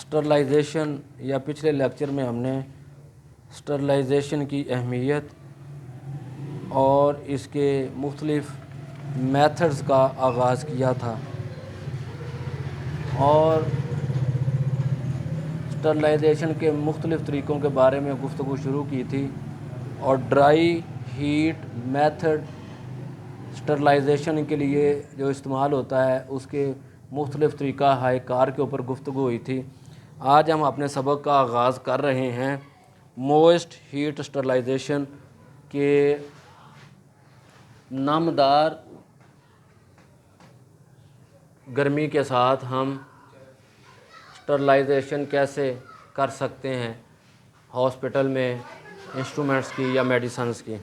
Sterilization या पिछले lecture में हमने स्टरलाइजेशन की अहमियत और इसके मुख्तलिफ़ मेथड्स का आगाज़ किया था और स्टरलाइजेशन के मुख्तलिफ़ तरीक़ों के बारे में गुफ्तगू शुरू की थी और ड्राई हीट मेथड स्टरलाइजेशन के लिए जो इस्तेमाल होता है उसके मुख्तलिफ़ तरीक़ा हाय कार के ऊपर गुफ्तगू हुई थी। आज हम अपने सबक का आगाज़ कर रहे हैं मोइस्ट हीट स्टरलाइजेशन के नमदार गर्मी के साथ हम स्टरलाइजेशन कैसे कर सकते हैं हॉस्पिटल में इंस्ट्रूमेंट्स की या मेडिसिन्स की।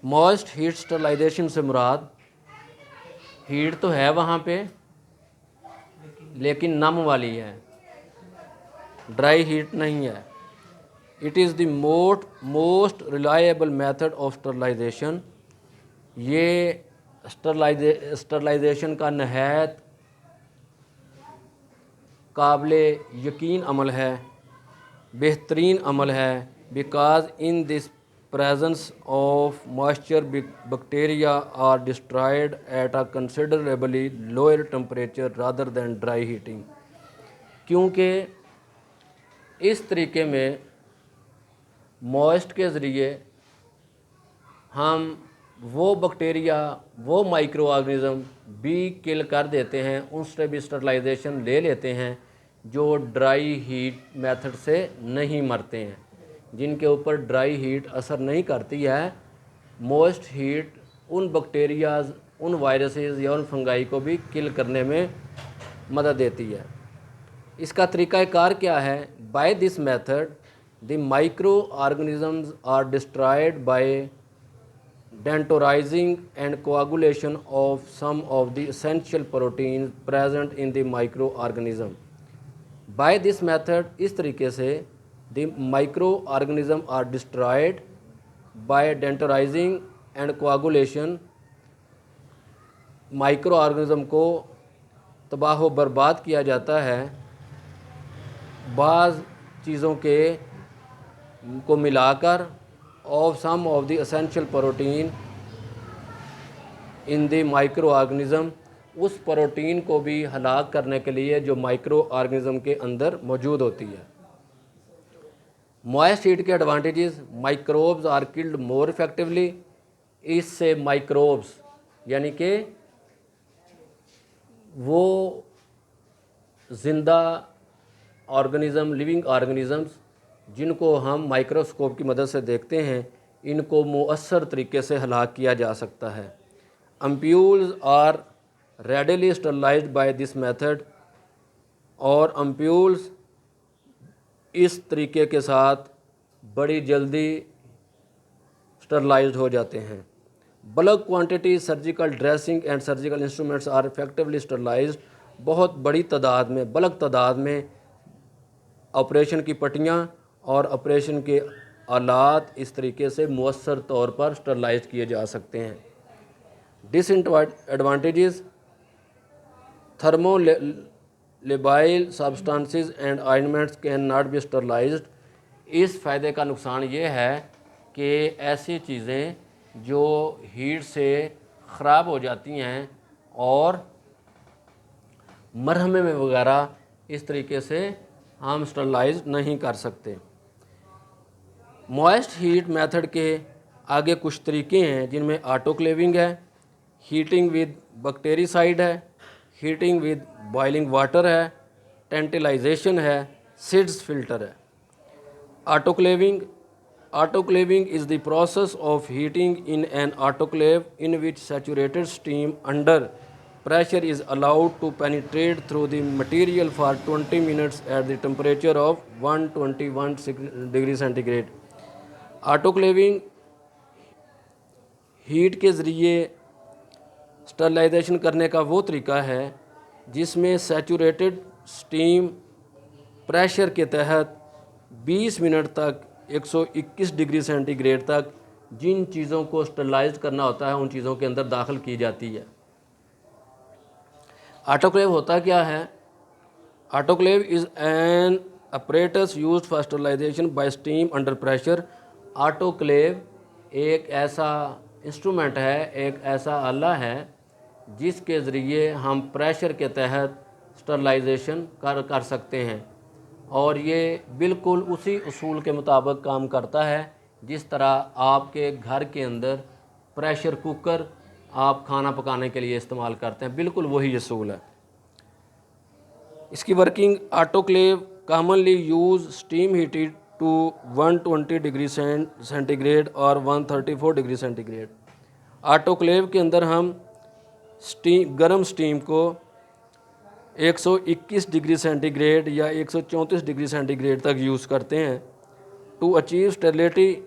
मॉइस्ट हीट स्टरलाइजेशन से मुराद हीट तो है वहाँ पे लेकिन नम वाली है, ड्राई हीट नहीं है। It is the most reliable method of sterilisation. ये स्टरलाइजेशन का नहायत काबिले यकीन अमल है, बेहतरीन अमल है। Because in this presence of moisture bacteria are destroyed at a considerably lower temperature rather than dry heating। क्योंकि इस तरीके में मॉइस्ट के ज़रिए हम वो बैक्टीरिया वो माइक्रो ऑर्गेनिज़म भी किल कर देते हैं, उनसे भी स्टरलाइजेशन ले लेते हैं जो ड्राई हीट मेथड से नहीं मरते हैं, जिनके ऊपर ड्राई हीट असर नहीं करती है। मोस्ट हीट उन बैक्टीरियाज, उन वायरसेस या उन फंगाई को भी किल करने में मदद देती है। इसका तरीक़ाकार क्या है? By this method the micro organisms are destroyed by denaturing and coagulation of some of the essential protein present in the micro organism. By this method, इस तरीके से the microorganisms are destroyed by denaturizing and coagulation। Micro organism को तबाह व बर्बाद किया जाता है बाज़ चीज़ों के को मिलाकर of some of the essential protein in the microorganism, उस प्रोटीन को भी हलाक करने के लिए जो माइक्रो ऑर्गेनिज़म के अंदर मौजूद होती है। मॉइस्ट हीट के advantages, microbes are killed more effectively. इससे माइक्रोब्स यानी कि वो ज़िंदा ऑर्गेनिज़म, लिविंग ऑर्गेनिज़म्स जिनको हम माइक्रोस्कोप की मदद से देखते हैं, इनको मुअस्सर तरीके से हलाक किया जा सकता है। Ampoules are readily sterilised by this method. और अम्प्यूल्स इस तरीके के साथ बड़ी जल्दी स्टरलाइज्ड हो जाते हैं। Bulk quantity surgical dressing and surgical instruments are effectively sterilised. बहुत बड़ी तादाद में, बल्क तादाद में ऑपरेशन की पट्टियाँ और ऑपरेशन के आलात इस तरीके से मुअस्सर तौर पर स्टरलाइज किए जा सकते हैं। Disadvantages, thermolabile substances and ointments can not be sterilised. इस फ़ायदे का नुकसान ये है कि ऐसी चीज़ें जो हीट से ख़राब हो जाती हैं और मरहमे में वगैरह इस तरीके से हम स्टरलाइज नहीं कर सकते। मॉइस्ट हीट मेथड के आगे कुछ तरीके हैं जिनमें ऑटोक्लेविंग है, हीटिंग विद बैक्टीरिसाइड है, हीटिंग विद बॉइलिंग वाटर है, टेंटिलाइजेशन है, सिड्स फिल्टर है। Autoclaving is the process of heating in an autoclave in which saturated steam under pressure is allowed to penetrate through the material for 20 minutes at the temperature of 121 degree centigrade। Autoclaving heat के ज़रिए sterilization करने का वो तरीका है जिसमें saturated steam pressure के तहत 20 मिनट तक 121 डिग्री सेंटीग्रेड तक जिन चीज़ों को स्टरलाइज करना होता है उन चीज़ों के अंदर दाखिल की जाती है। ऑटोक्लेव होता क्या है? Autoclave is an apparatus used for sterilization by steam under pressure. Autoclave एक ऐसा इंस्ट्रूमेंट है, एक ऐसा आला है जिसके ज़रिए हम प्रेशर के तहत स्टरलाइजेशन कर सकते हैं, और ये बिल्कुल उसी उसूल के मुताबिक काम करता है जिस तरह आपके घर के अंदर प्रेशर कुकर आप खाना पकाने के लिए इस्तेमाल करते हैं, बिल्कुल वही असूल है। इसकी working, autoclave commonly use steam heated to 120 degree centigrade और 134 डिग्री सेंटीग्रेड। ऑटोक्लेव के अंदर हम गर्म स्टीम को 121 डिग्री सेंटीग्रेड या 134 डिग्री सेंटीग्रेड तक यूज़ करते हैं। टू अचीव स्टेरिलिटी,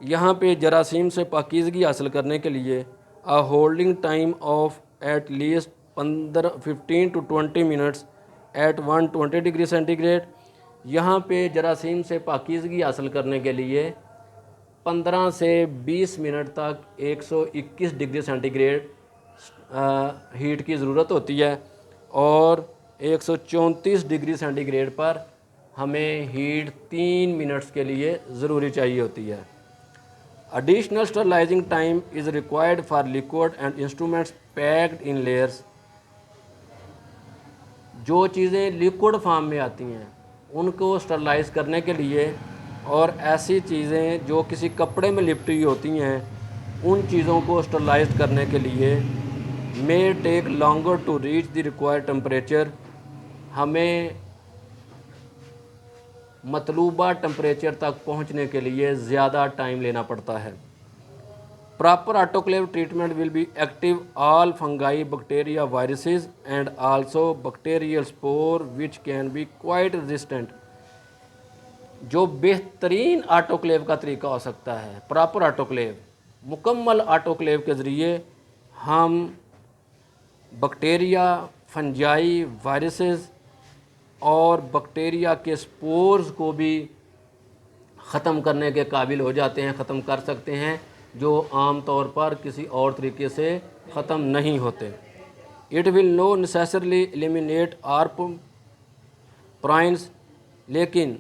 यहाँ पे जरासीम से पाकीज़गी हासिल करने के लिए a holding time of at least 15 to 20 minutes at 120 degree centigrade. यहाँ पे जरासीम से पाकीज़गी हासिल करने के लिए 15 से 20 मिनट तक 121 डिग्री सेंटीग्रेड हीट की ज़रूरत होती है, और 134 डिग्री सेंटीग्रेड पर हमें हीट 3 मिनट्स के लिए ज़रूरी चाहिए होती है। Additional sterilizing time is required for liquid and instruments packed in layers. जो चीज़ें लिक्विड फॉर्म में आती हैं उनको स्टरलाइज करने के लिए, और ऐसी चीज़ें जो किसी कपड़े में लिपटी होती हैं उन चीज़ों को स्टरलाइज करने के लिए may take longer to reach the required temperature. हमें मतलूबा टेम्परेचर तक पहुंचने के लिए ज़्यादा टाइम लेना पड़ता है। Proper autoclave treatment will be active all fungi, bacteria, viruses and also bacterial spore which can be quite resistant. जो बेहतरीन ऑटोक्लेव का तरीका हो सकता है, प्रॉपर ऑटोक्लेव, मुकम्मल ऑटोक्लेव के ज़रिए हम बैक्टीरिया, फंजाई, वायरसेस और बैक्टीरिया के स्पोर्स को भी ख़त्म करने के काबिल हो जाते हैं, ख़त्म कर सकते हैं, जो आम तौर पर किसी और तरीके से ख़त्म नहीं होते। It will no necessarily eliminate are prions, लेकिन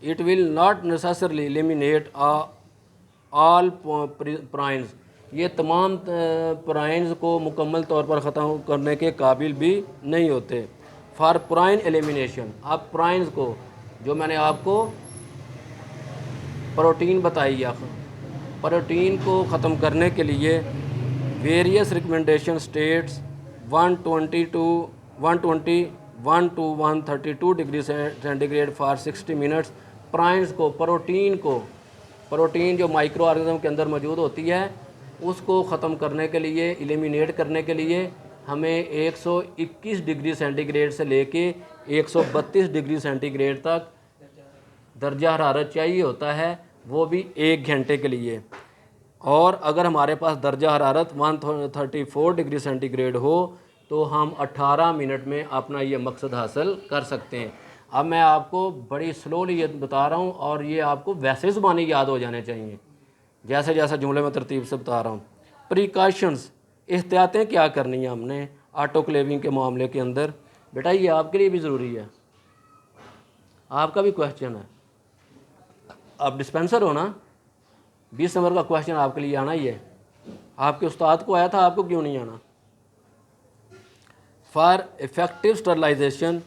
it will not necessarily eliminate all prions. ये तमाम प्राइन्स को मुकम्मल तौर पर ख़त्म करने के काबिल भी नहीं होते। फॉर प्राइन एलिमिनेशन, आप प्राइन्स को, जो मैंने आपको प्रोटीन बताई है, प्रोटीन को ख़त्म करने के लिए various recommendation states 120 to 132 degree centigrade for 60 minutes. Prions को, प्रोटीन जो माइक्रो ऑर्गेनिज्म के अंदर मौजूद होती है उसको ख़त्म करने के लिए, एलिमिनेट करने के लिए हमें 121 डिग्री सेंटीग्रेड से लेके 132 डिग्री सेंटीग्रेड तक दर्जा हरारत चाहिए होता है, वो भी 1 घंटे के लिए। और अगर हमारे पास दर्जा हरारत 134 डिग्री सेंटीग्रेड हो तो हम 18 मिनट में अपना ये मकसद हासिल कर सकते हैं। अब मैं आपको बड़ी स्लोली ये बता रहा हूँ, और ये आपको वैसे ज़ुबानी याद हो जाने चाहिए जैसे जैसा जुमले में तरतीब से बता रहा हूँ। प्रिकॉशंस, एहतियातें क्या करनी है हमने ऑटोक्लेविंग के मामले के अंदर। बेटा ये आपके लिए भी ज़रूरी है, आपका भी क्वेश्चन है, आप डिस्पेंसर हो ना, 20 नंबर का क्वेश्चन आपके लिए आना ही है। आपके उस्ताद को आया था, आपको क्यों नहीं आना। For effective sterilisation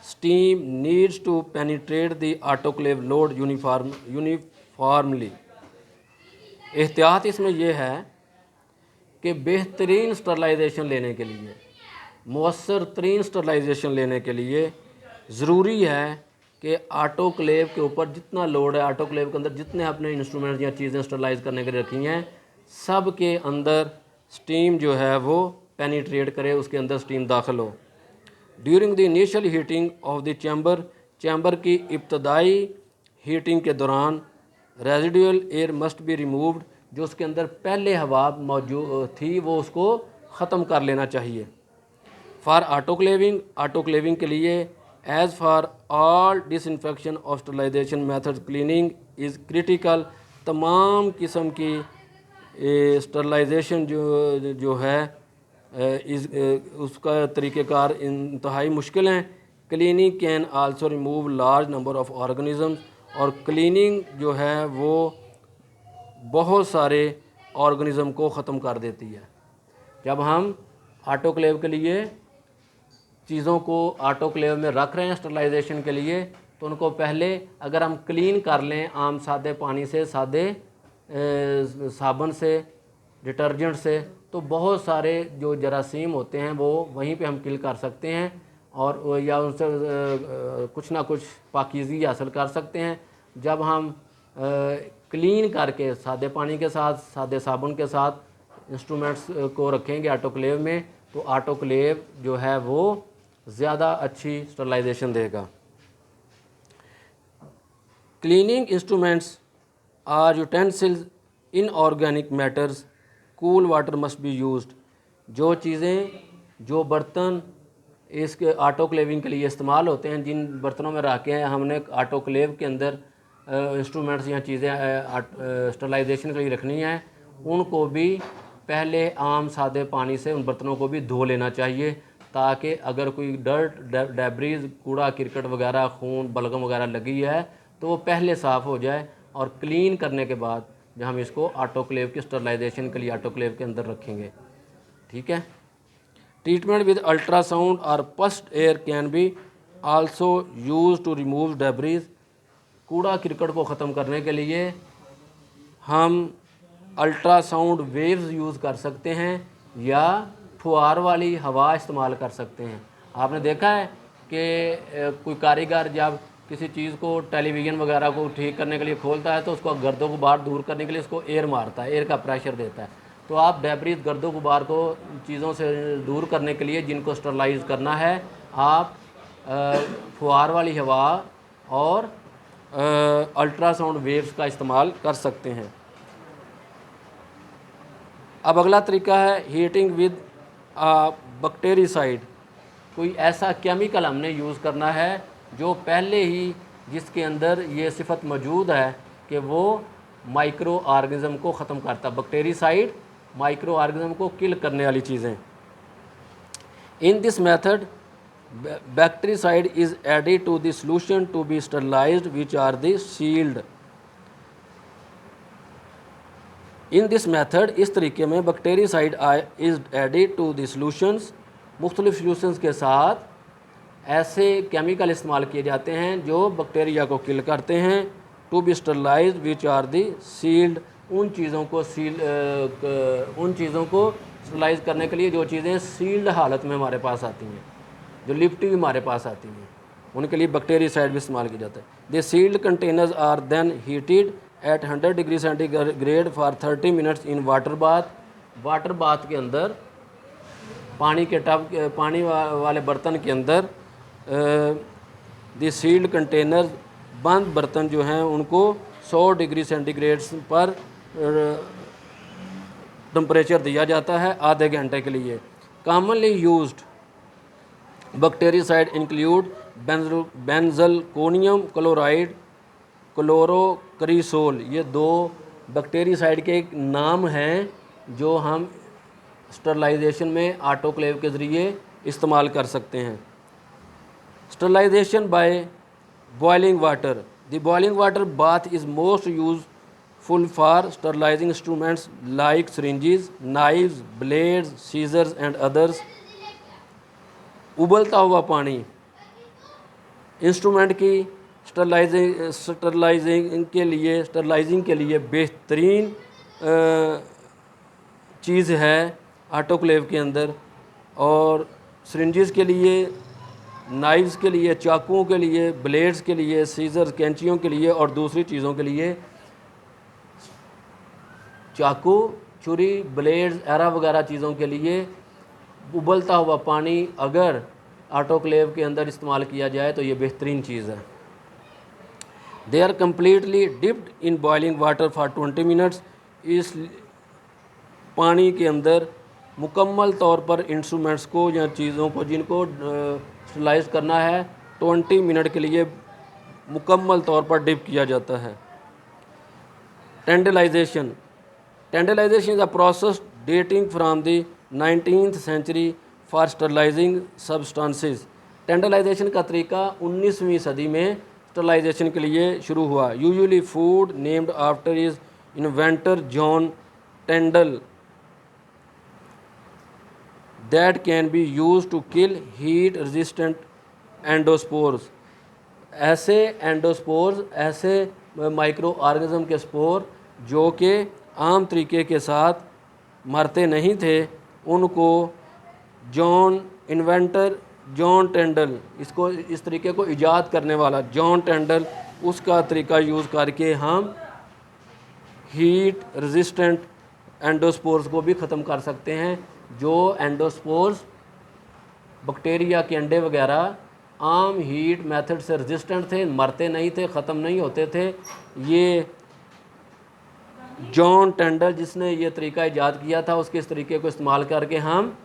steam needs to penetrate the autoclave load uniformly. एहतियात इसमें यह है कि बेहतरीन स्टरलाइजेशन लेने के लिए, मौसर तरीन स्टरलाइजेशन लेने के लिए ज़रूरी है कि ऑटोक्लेव के ऊपर जितना लोड है, ऑटोक्लेव के अंदर जितने अपने इंस्ट्रूमेंट्स या चीज़ें स्टरलाइज करने के लिए रखी हैं, सब के अंदर स्टीम जो है वो पेनिट्रेट करे, उसके अंदर स्टीम दाखिल हो। During the initial heating of the chamber की इब्तदाई हीटिंग के दौरान residual air must be removed. जो उसके अंदर पहले हवा मौजूद थी वो उसको ख़त्म कर लेना चाहिए। फॉर ऑटोक्लेविंग के लिए एज़ फॉर ऑल डिसइंफेक्शन और sterilisation method cleaning is critical. तमाम किस्म की स्टरलाइजेशन जो है उसका तरीक़ेकार इंतहाई मुश्किल हैं, cleaning can also remove large number of organisms, और क्लीनिंग जो है वो बहुत सारे ऑर्गेनिज़म को ख़त्म कर देती है। जब हम आटोक्लेव के लिए चीज़ों को आटोक्लेव में रख रहे हैं स्टरलाइजेशन के लिए, तो उनको पहले अगर हम क्लीन कर लें आम सादे पानी से, सादे साबुन से, डिटर्जेंट से, तो बहुत सारे जो जरासीम होते हैं वो वहीं पे हम किल कर सकते हैं, और या उनसे कुछ ना कुछ पाकीज़गी हासिल कर सकते हैं। जब हम क्लीन करके सादे पानी के साथ, सादे साबुन के साथ इंस्ट्रूमेंट्स को रखेंगे आटोक्लेव में, तो आटोक्लेव जो है वो ज़्यादा अच्छी स्टरलाइजेशन देगा। Cleaning instruments or utensils in organic matters, cool water must be used. जो चीज़ें, जो बर्तन इसके आटोक्लेविंग के लिए इस्तेमाल होते हैं, जिन बर्तनों में रख के हमने आटोक्लेव के अंदर इंस्ट्रूमेंट्स या चीज़ें स्टरलाइजेशन के लिए रखनी है, उनको भी पहले आम सादे पानी से उन बर्तनों को भी धो लेना चाहिए, ताकि अगर कोई डर्ट, डेब्रीज, कूड़ा किरकट वगैरह, खून, बलगम वगैरह लगी है तो वो पहले साफ़ हो जाए, और क्लीन करने के बाद जब हम इसको आटोक्लेव की स्टरलाइजेशन के लिए आटोक्लेव के अंदर रखेंगे। ठीक है। ट्रीटमेंट विद अल्ट्रासाउंड और pulsed air can be also use to remove debris. कूड़ा किरकट को ख़त्म करने के लिए हम अल्ट्रासाउंड वेव्स यूज़ कर सकते हैं, या फुहार वाली हवा इस्तेमाल कर सकते हैं। आपने देखा है कि कोई कारीगर जब किसी चीज़ को, टेलीविज़न वगैरह को ठीक करने के लिए खोलता है, तो उसको गर्दों गुबार दूर करने के लिए उसको एयर मारता है, एयर का प्रेशर देता है। तो आप डेब्रीज, गर्दों गुबार को चीज़ों से दूर करने के लिए जिनको स्टरलाइज करना है, आप फुहार वाली हवा और अल्ट्रासाउंड वेव्स का इस्तेमाल कर सकते हैं। अब अगला तरीका है हीटिंग विद बैक्टीरिसाइड। कोई ऐसा केमिकल हमने यूज़ करना है जो पहले ही, जिसके अंदर ये सिफत मौजूद है कि वो माइक्रो ऑर्गेनिज़म को ख़त्म करता है। बैक्टीरिसाइड माइक्रो ऑर्गेनिज़म को किल करने वाली चीज़ें। In this method bactericide is added to the solution to be sterilized which are the sealed. In this method, इस तरीके में bactericide is added to the solutions, मुख्तलिफ सॉल्यूशंस के साथ ऐसे केमिकल इस्तेमाल किए जाते हैं जो बैक्टीरिया को किल करते हैं। To be sterilized which are the sealed, उन चीज़ों को स्टरलाइज करने के लिए जो चीज़ें सील्ड हालत में हमारे पास आती हैं, जो लिपटी हुई हमारे पास आती हैं, उनके लिए बैक्टीरिसाइड भी इस्तेमाल किया जाता है। The sealed containers are then heated at 100 degree centigrade for 30 minutes in water bath. Water bath के अंदर, पानी के टब, पानी वाले बर्तन के अंदर द सील्ड कंटेनर, बंद बर्तन जो हैं उनको 100 डिग्री सेंटीग्रेड पर टेम्परेचर दिया जाता है आधे घंटे के लिए। Commonly used bactericide include benzalkonium chloride, chlorocresol. ये दो बैक्टीरिसाइड के नाम हैं जो हम स्टरलाइजेशन में आटोक्लेव के ज़रिए इस्तेमाल कर सकते हैं। Sterilisation by boiling water. The boiling water bath is most useful for sterilising instruments like syringes, knives, blades, scissors and others. उबलता हुआ पानी इंस्ट्रूमेंट की स्टरलाइजिंग के लिए बेहतरीन चीज़ है आटोक्लेव के अंदर, और सिरिंजेस के लिए, नाइव्स के लिए, चाकुओं के लिए, ब्लेड्स के लिए, सीजर, कैंचियों के लिए, और दूसरी चीज़ों के लिए, चाकू, छुरी, ब्लेड्स, एरा वगैरह चीज़ों के लिए उबलता हुआ पानी अगर आटोक्लेव के अंदर इस्तेमाल किया जाए तो ये बेहतरीन चीज़ है। They are completely dipped in boiling water for 20 minutes. इस पानी के अंदर मुकम्मल तौर पर इंस्ट्रूमेंट्स को या चीज़ों को जिनको स्टरलाइज करना है 20 मिनट के लिए मुकम्मल तौर पर डिप किया जाता है। Tyndallisation. Tyndallisation is a process dating from the 19th century for sterilising substances. Tyndallisation का तरीका 19वीं सदी में स्टरलाइजेशन के लिए शुरू हुआ। Usually food named after is inventor John Tyndall that can be use to kill heat resistant endospores. ऐसे एंडोस्पोर्स, ऐसे माइक्रो ऑर्गेनिज्म के स्पोर जो कि आम तरीके के साथ मरते नहीं थे, उनको जॉन टेंडल, इसको इस तरीके को ईजाद करने वाला जॉन टेंडल, उसका तरीका यूज़ करके हम हीट रेजिस्टेंट एंडोस्पोर्स को भी ख़त्म कर सकते हैं। जो एंडोस्पोर्स बैक्टीरिया के अंडे वगैरह आम हीट मेथड से रेजिस्टेंट थे, मरते नहीं थे, ख़त्म नहीं होते थे, ये जॉन टेंडल जिसने ये तरीका ईजाद किया था, उसके इस तरीके को इस्तेमाल करके हम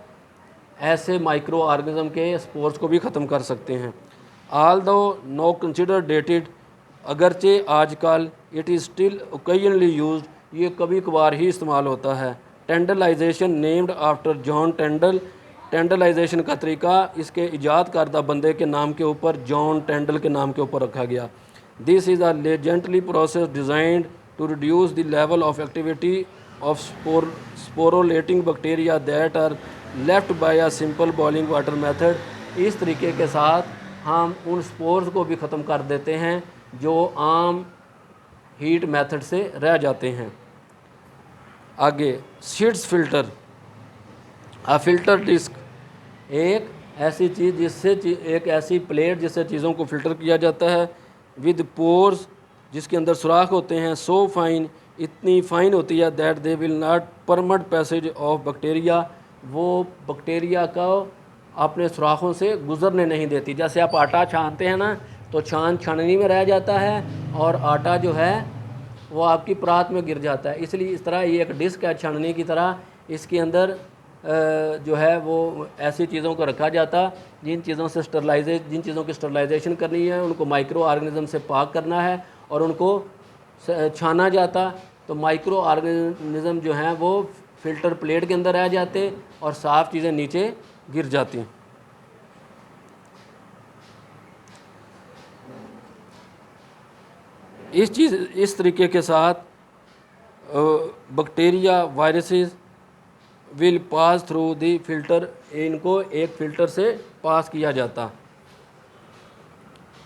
ऐसे माइक्रो ऑर्गेनिज्म के स्पोर्स को भी ख़त्म कर सकते हैं। आल दो नो कंसिडर डेटेड, अगरचे आजकल it is still occasionally used, ये कभी कभार ही इस्तेमाल होता है। टेंडलाइजेशन नेम्ड आफ्टर जॉन टेंडल, टेंडलाइजेशन का तरीका इसके ईजाद करदा बंदे के नाम के ऊपर, जॉन टेंडल के नाम के ऊपर रखा गया। This is a lengthily process designed to reduce the level of activity of sporulating bacteria that are left by a simple boiling water method. इस तरीके के साथ हम उन स्पोर्स को भी ख़त्म कर देते हैं जो आम हीट मेथड से रह जाते हैं। आगे Seitz filter, a filter disc, एक ऐसी चीज़ जिससे एक ऐसी प्लेट जिससे चीज़ों को फ़िल्टर किया जाता है, विद पोर्स, जिसके अंदर सुराख होते हैं, सो फाइन, इतनी फाइन होती है, that they will not permit passage of bacteria, वो बैक्टीरिया का अपने सुराखों से गुजरने नहीं देती। जैसे आप आटा छानते हैं ना, तो छाननी में रह जाता है और आटा जो है वो आपकी परात में गिर जाता है। इसलिए इस तरह ये एक डिस्क है छाननी की तरह, इसके अंदर जो है वो ऐसी चीज़ों को रखा जाता जिन चीज़ों से जिन चीज़ों की स्टरलाइजेशन करनी है, उनको माइक्रो ऑर्गेनिज्म से पाक करना है और उनको छाना जाता, तो माइक्रो ऑर्गेनिज्म जो हैं वो फ़िल्टर प्लेट के अंदर रह जाते और साफ़ चीज़ें नीचे गिर जाती। इस तरीके के साथ bacteria, viruses will pass through the filter, इनको एक फ़िल्टर से पास किया जाता।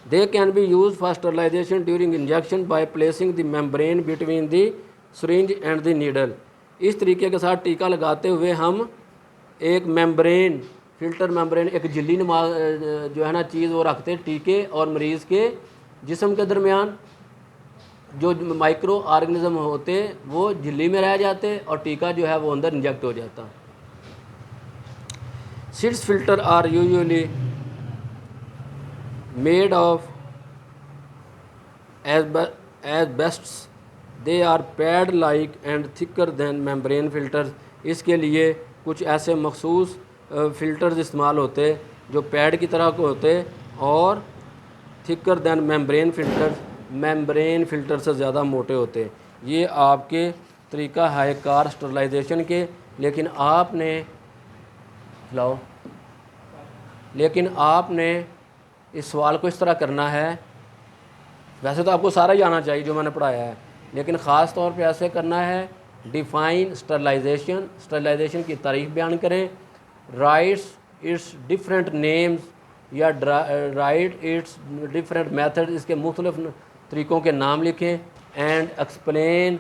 They can be use for sterilization during injection by placing the membrane between the syringe and the needle. इस तरीके के साथ टीका लगाते हुए हम एक मेम्ब्रेन, फ़िल्टर मेम्ब्रेन, एक झिल्ली नुमा जो है ना चीज़ वो रखते टीके और मरीज़ के जिस्म के दरमियान। जो माइक्रो ऑर्गेनिज्म होते वो झिल्ली में रह जाते और टीका जो है वो अंदर इंजेक्ट हो जाता। Seitz filter are usually made of asbestos, they are pad like and thicker than membrane filters. इसके लिए कुछ ऐसे मखसूस फ़िल्टर्स इस्तेमाल होते जो पैड की तरह को होते और thicker than membrane filters, membrane filter से ज़्यादा मोटे होते। ये आपके तरीका है कार स्टरलाइजेशन के, लेकिन आपने इस सवाल को इस तरह करना है। वैसे तो आपको सारा ही आना चाहिए जो मैंने पढ़ाया है, लेकिन ख़ास तौर पे ऐसे करना है। डिफ़ाइन स्टरलाइजेशन, स्टरलाइजेशन की तारीफ बयान करें। राइट्स इट्स डिफरेंट नेम्स या राइट इट्स डिफरेंट मेथड, इसके मुख्तलिफ तरीक़ों के नाम लिखें। And explain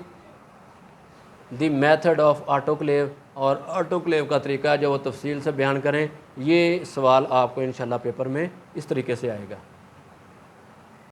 the method of autoclave, और ऑटोक्लेव का तरीका जो वो तफसील से बयान करें। ये सवाल आपको इंशाल्लाह पेपर में इस तरीके से आएगा।